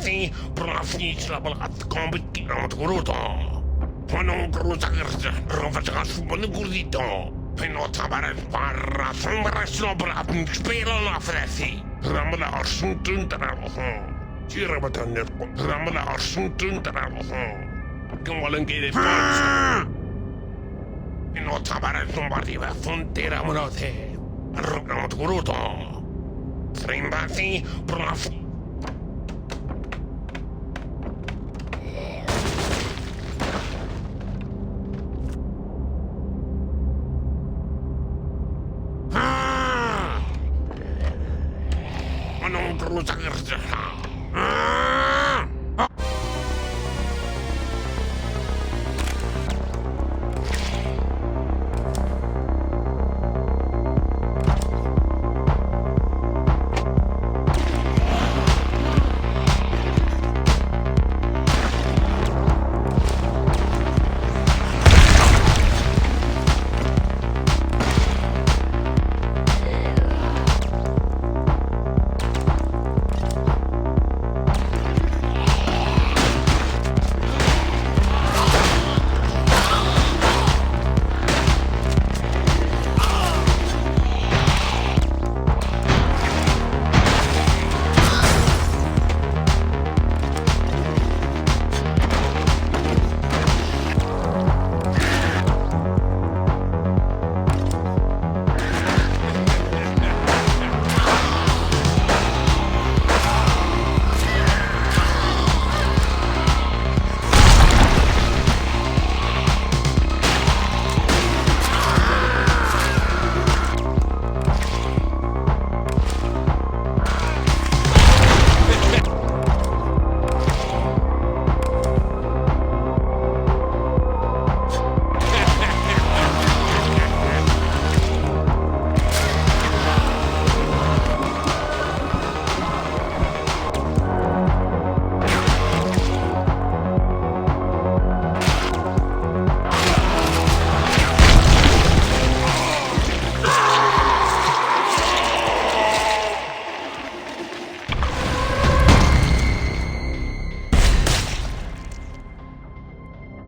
Rimasi Pravničila Balat Kombiki Ramaturuto Hono Gruzagrza Rovačka Subonu Gurdito Peno Tabaret Barra Sombrasno Bratnik Spela Lafresi Ramala Arsuntun Taraloho Chirabatan Nerpo Ramala Arsuntun Taraloho Gwalangi Fonsa Peno Tabaret Sombardiva Fontera Monote Ramaturuto Rimasi Pravničila Anong Gruzagrza